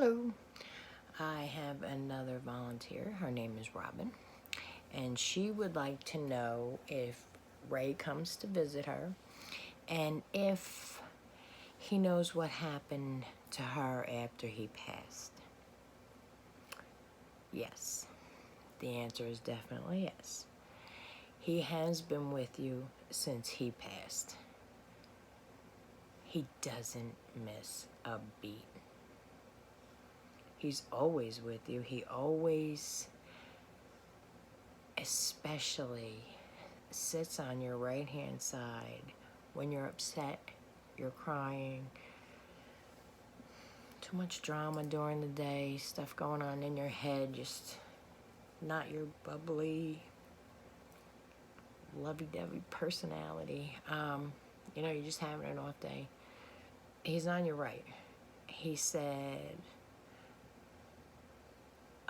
Hello. I have another volunteer. Her name is Robin. And she would like to know if Ray comes to visit her and if he knows what happened to her after he passed. Yes. The answer is definitely yes. He has been with you since he passed. He doesn't miss a beat. He's always with you. He always, especially, sits on your right hand side when you're upset, you're crying, too much drama during the day, stuff going on in your head, just not your bubbly, lovey-dovey personality. You're just having an off day. He's on your right. He said,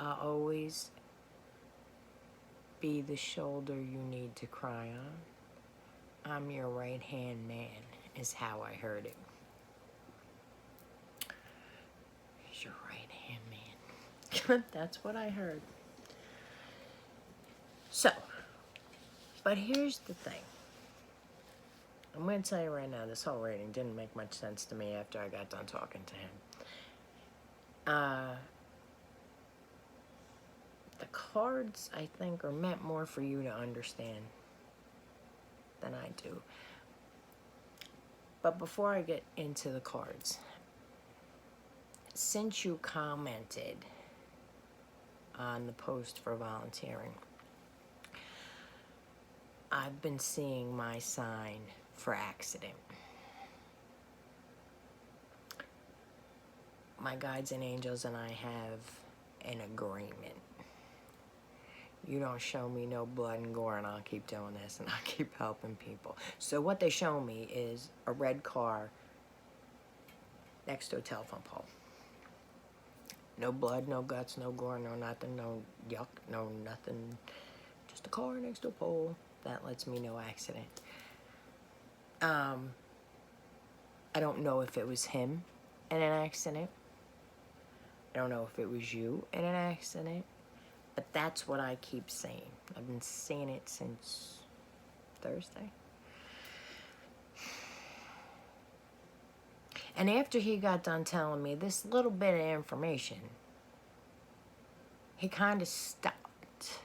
I'll always be the shoulder you need to cry on. I'm your right-hand man, is how I heard it. He's your right-hand man. That's what I heard. So, but here's the thing. I'm going to tell you right now, this whole reading didn't make much sense to me after I got done talking to him. The cards, I think, are meant more for you to understand than I do. But before I get into the cards, since you commented on the post for volunteering, I've been seeing my sign for accident. My guides and angels and I have an agreement. You don't show me no blood and gore and I'll keep doing this and I'll keep helping people. So what they show me is a red car next to a telephone pole. No blood, no guts, no gore, no nothing, no yuck, no nothing. Just a car next to a pole. That lets me know accident. I don't know if it was him in an accident. I don't know if it was you in an accident. But that's what I keep saying. I've been saying it since Thursday. And after he got done telling me this little bit of information, he kind of stopped.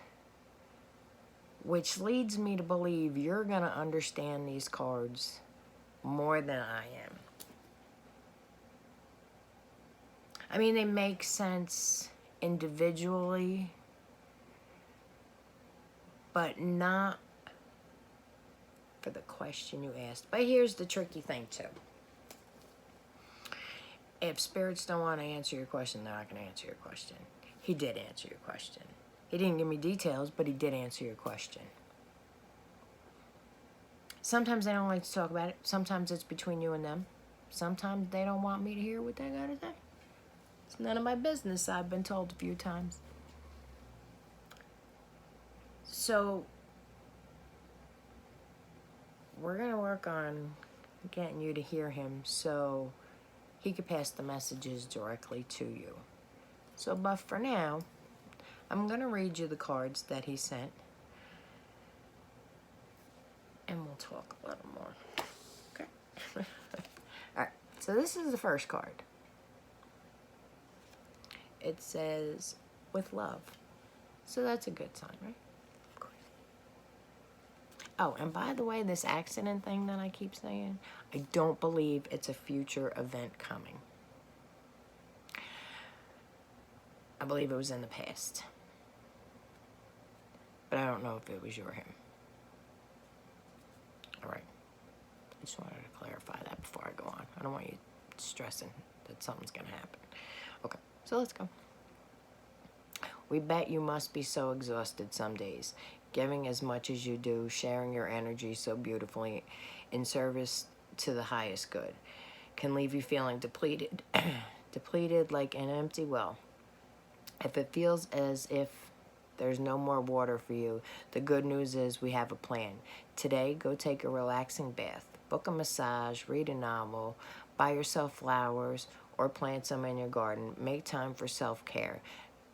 Which leads me to believe you're going to understand these cards more than I am. I mean, they make sense individually, but not for the question you asked. But here's the tricky thing, too. If spirits don't want to answer your question, they're not going to answer your question. He did answer your question. He didn't give me details, but he did answer your question. Sometimes they don't like to talk about it. Sometimes it's between you and them. Sometimes they don't want me to hear what they got to say. It's none of my business, I've been told a few times. So, we're going to work on getting you to hear him so he could pass the messages directly to you. So, but for now, I'm going to read you the cards that he sent. And we'll talk a little more. Okay? Alright, so this is the first card. It says, with love. So that's a good sign, right? Of course. Oh, and by the way, this accident thing that I keep saying, I don't believe it's a future event coming. I believe it was in the past. But I don't know if it was you or him. Alright. I just wanted to clarify that before I go on. I don't want you stressing that something's going to happen. Okay, so let's go. We bet you must be so exhausted some days, giving as much as you do, sharing your energy so beautifully in service to the highest good, can leave you feeling depleted, depleted like an empty well. If it feels as if there's no more water for you, the good news is we have a plan. Today, go take a relaxing bath, book a massage, read a novel, Buy yourself flowers or plant some in your garden. Make time for self-care,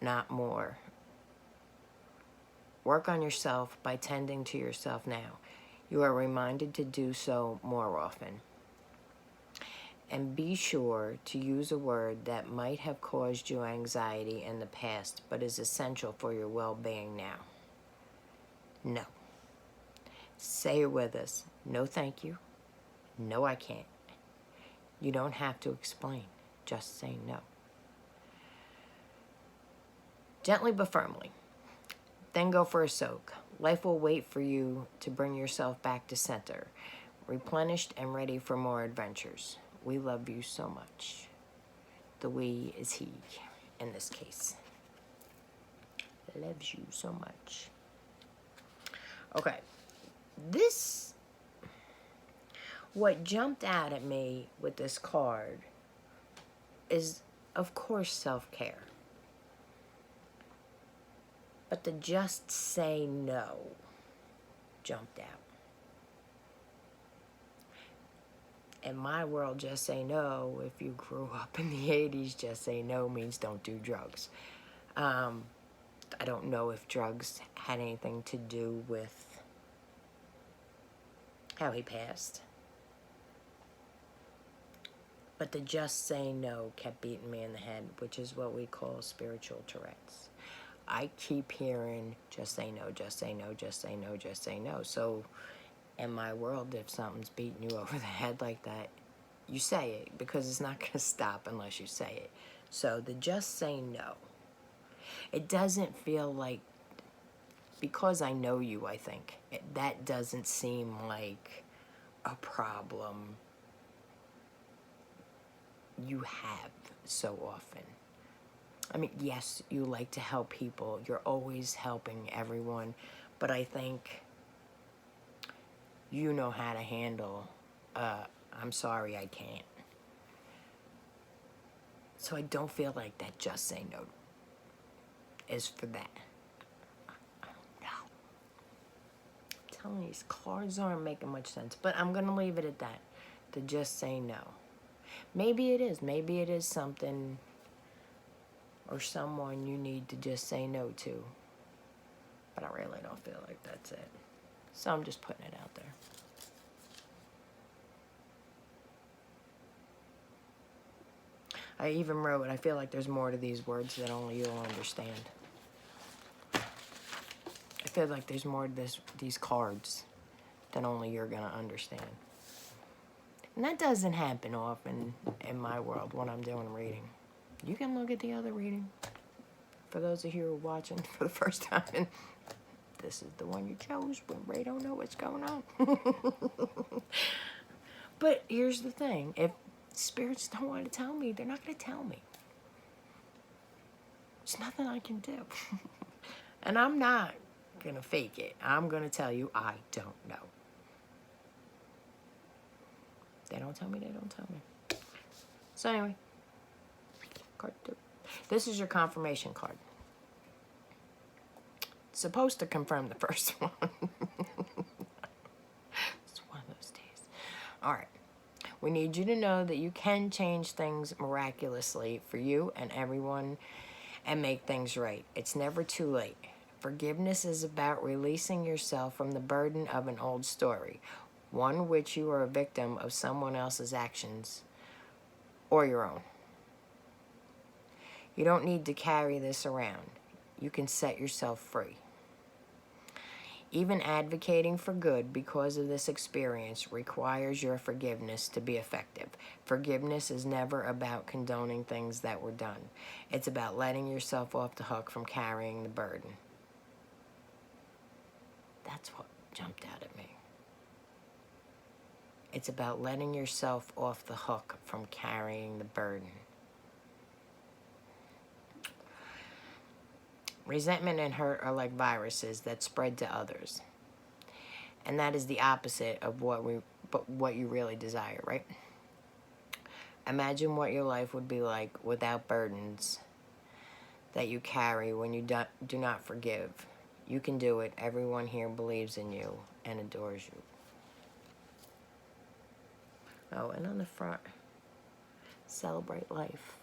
not more. Work on yourself by tending to yourself now. You are reminded to do so more often. And be sure to use a word that might have caused you anxiety in the past, but is essential for your well-being now. No. Say it with us. No, thank you. No, I can't. You don't have to explain. Just say no. Gently but firmly. Then go for a soak. Life will wait for you to bring yourself back to center, replenished and ready for more adventures. We love you so much. The we is he, in this case. Loves you so much. Okay. What jumped out at me with this card is, of course, self-care. But the just say no jumped out. In my world, just say no. If you grew up in the 80s, just say no means don't do drugs. I don't know if drugs had anything to do with how he passed. But the just say no kept beating me in the head, which is what we call spiritual Tourette's. I keep hearing, just say no, just say no, just say no, just say no. So in my world, if something's beating you over the head like that, you say it, because it's not going to stop unless you say it. So the just say no. It doesn't feel like, because I know you, I think, that doesn't seem like a problem you have so often. I mean, yes, you like to help people. You're always helping everyone. But I think you know how to handle, I'm sorry, I can't. So I don't feel like that just say no is for that. I don't know. I'm telling you, these cards aren't making much sense. But I'm going to leave it at that. To just say no. Maybe it is. Maybe it is something or someone you need to just say no to. But I really don't feel like that's it. So I'm just putting it out there. I even wrote, I feel like there's more to these words that only you'll understand. I feel like there's more to these cards than only you're going to understand. And that doesn't happen often in my world when I'm doing reading. You can look at the other reading. For those of you who are watching for the first time, and this is the one you chose when Ray don't know what's going on. But here's the thing. If spirits don't want to tell me, they're not going to tell me. There's nothing I can do. And I'm not going to fake it. I'm going to tell you I don't know. They don't tell me, they don't tell me. So anyway, card 2. This is your confirmation card. It's supposed to confirm the first one. It's one of those days. All right. We need you to know that you can change things miraculously for you and everyone and make things right. It's never too late. Forgiveness is about releasing yourself from the burden of an old story, one which you are a victim of someone else's actions or your own. You don't need to carry this around. You can set yourself free. Even advocating for good because of this experience requires your forgiveness to be effective. Forgiveness is never about condoning things that were done. It's about letting yourself off the hook from carrying the burden. That's what jumped out at me. It's about letting yourself off the hook from carrying the burden. Resentment and hurt are like viruses that spread to others. And that is the opposite of what you really desire, right? Imagine what your life would be like without burdens that you carry when you do not forgive. You can do it. Everyone here believes in you and adores you. Oh, and on the front, Celebrate life.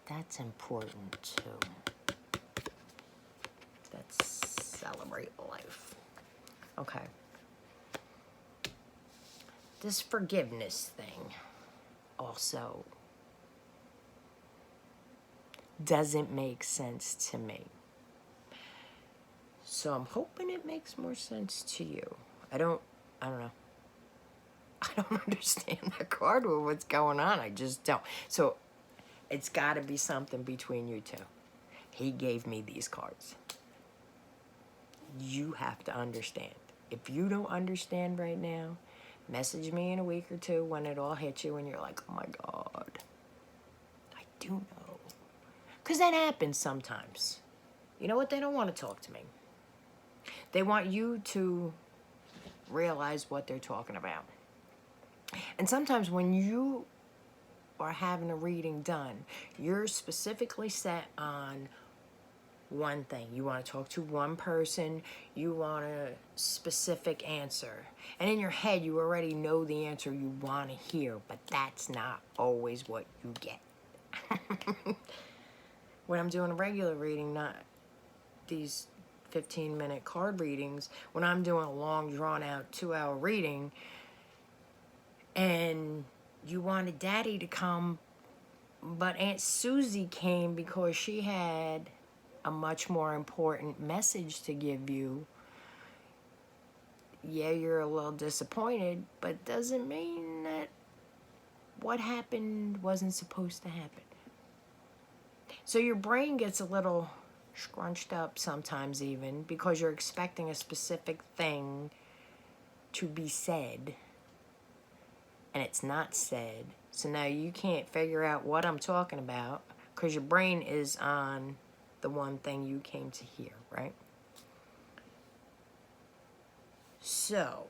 That's important too. Let's celebrate life. Okay. This forgiveness thing also doesn't make sense to me. So I'm hoping it makes more sense to you. I don't know. I don't understand that card with what's going on. I just don't. So it's got to be something between you two. He gave me these cards. You have to understand. If you don't understand right now, message me in a week or two when it all hits you and you're like, oh my God, I do know. Because that happens sometimes. You know what? They don't want to talk to me. They want you to realize what they're talking about. And sometimes when you are having a reading done, you're specifically set on one thing. You want to talk to one person. You want a specific answer. And in your head, you already know the answer you want to hear, but that's not always what you get. When I'm doing a regular reading, not these 15-minute card readings, when I'm doing a long, drawn-out 2-hour reading, and you wanted Daddy to come, but Aunt Susie came because she had a much more important message to give you. Yeah, you're a little disappointed, but doesn't mean that what happened wasn't supposed to happen. So your brain gets a little scrunched up sometimes even because you're expecting a specific thing to be said and it's not said. So now you can't figure out what I'm talking about because your brain is on the one thing you came to hear, right? So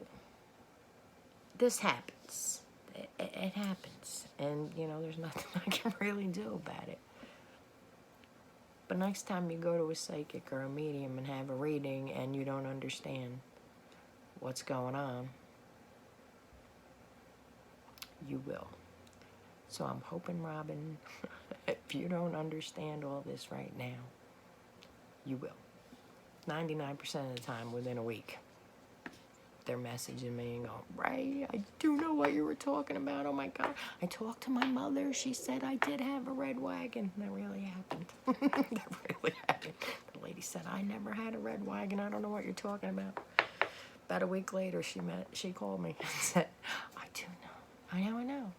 this happens. It happens. And, you know, there's nothing I can really do about it. But next time you go to a psychic or a medium and have a reading and you don't understand what's going on, you will. So I'm hoping, Robin, if you don't understand all this right now, you will. 99% of the time within a week, they're messaging me and going, Ray, I do know what you were talking about. Oh my God. I talked to my mother. She said I did have a red wagon. That really happened. That really happened. The lady said, I never had a red wagon. I don't know what you're talking about. About a week later, she called me and said, I do know. I know.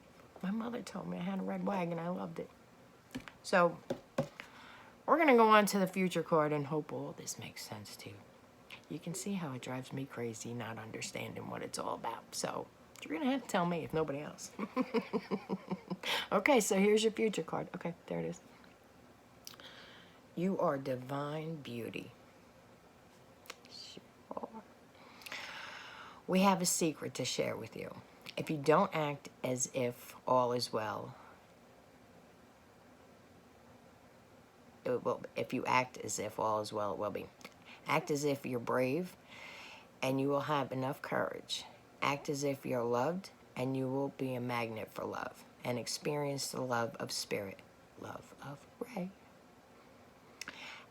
My mother told me I had a red wagon. I loved it. So we're going to go on to the future card and hope all this makes sense to you. You can see how it drives me crazy not understanding what it's all about. So you're going to have to tell me if nobody else. Okay, so here's your future card. Okay, there it is. You are divine beauty. Sure. We have a secret to share with you. If you don't act as if all is well, if you act as if all is well, it will be. Act as if you're brave, and you will have enough courage. Act as if you're loved, and you will be a magnet for love, and experience the love of spirit, love of Ray.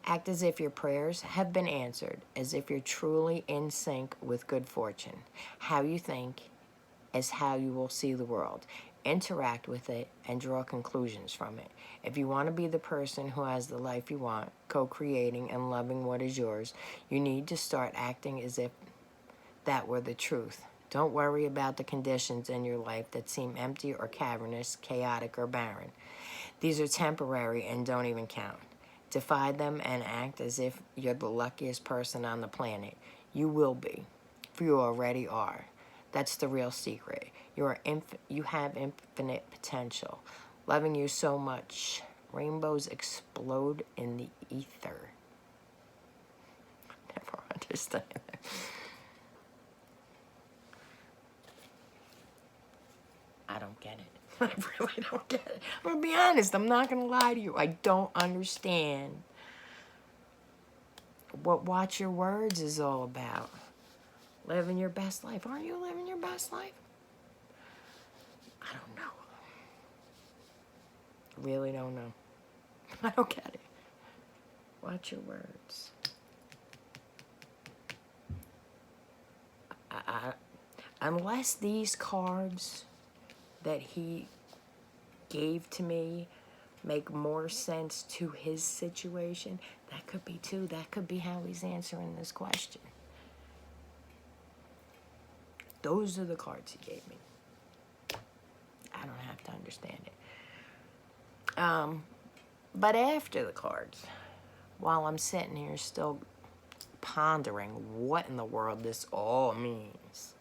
Act as if your prayers have been answered, as if you're truly in sync with good fortune. How you think is how you will see the world. Interact with it and draw conclusions from it. If you want to be the person who has the life you want, co-creating and loving what is yours, you need to start acting as if that were the truth. Don't worry about the conditions in your life that seem empty or cavernous, chaotic or barren. These are temporary and don't even count. Defy them and act as if you're the luckiest person on the planet. You will be, for you already are. That's the real secret. You have infinite potential. Loving you so much, rainbows explode in the ether. Never understand that. I don't get it. I really don't get it. I'm going to be honest. I'm not going to lie to you. I don't understand what Watch Your Words is all about. Living your best life. Aren't you living your best life? I don't know. really don't know. I don't get it. Watch your words. Unless these cards that he gave to me make more sense to his situation, that could be too. That could be how he's answering this question. Those are the cards he gave me. I don't have to understand it. But after the cards, while I'm sitting here still pondering what in the world this all means,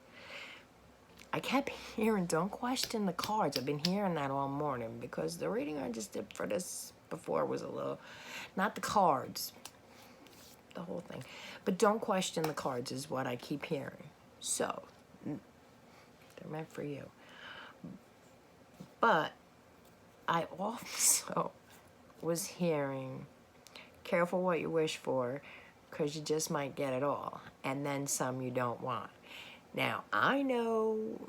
I kept hearing, don't question the cards. I've been hearing that all morning because the reading I just did for this before was a little, not the cards, the whole thing, but don't question the cards is what I keep hearing. So, they're meant for you. But I also was hearing, careful what you wish for, because you just might get it all, and then some you don't want. Now, I know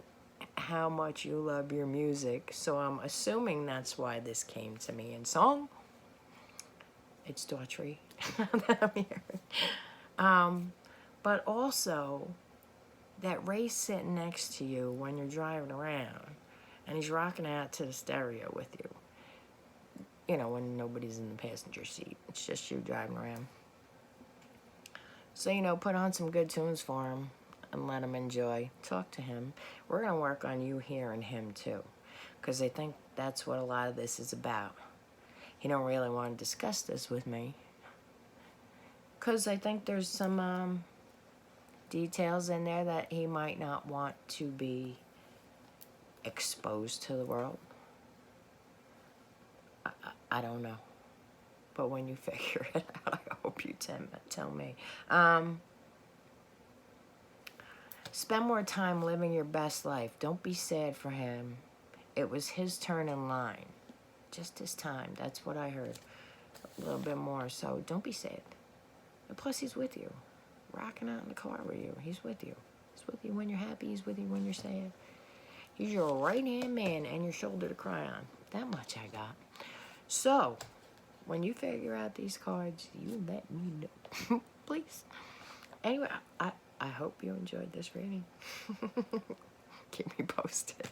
how much you love your music, so I'm assuming that's why this came to me in song. It's Daughtry that I'm hearing. But also, that Ray's sitting next to you when you're driving around, and he's rocking out to the stereo with you. You know, when nobody's in the passenger seat. It's just you driving around. So, you know, put on some good tunes for him and let him enjoy. Talk to him. We're going to work on you hearing him, too. Because I think that's what a lot of this is about. He don't really want to discuss this with me. Because I think there's some details in there that he might not want to be exposed to the world. I don't know. But when you figure it out, I hope you tell me. Spend more time living your best life. Don't be sad for him. It was his turn in line. Just his time. That's what I heard. A little bit more. So don't be sad. And plus, he's with you. Rocking out in the car with you. He's with you. He's with you when you're happy. He's with you when you're sad. He's your right-hand man and your shoulder to cry on. That much I got. So, when you figure out these cards, you let me know. Please. Anyway, I hope you enjoyed this reading. Keep me posted.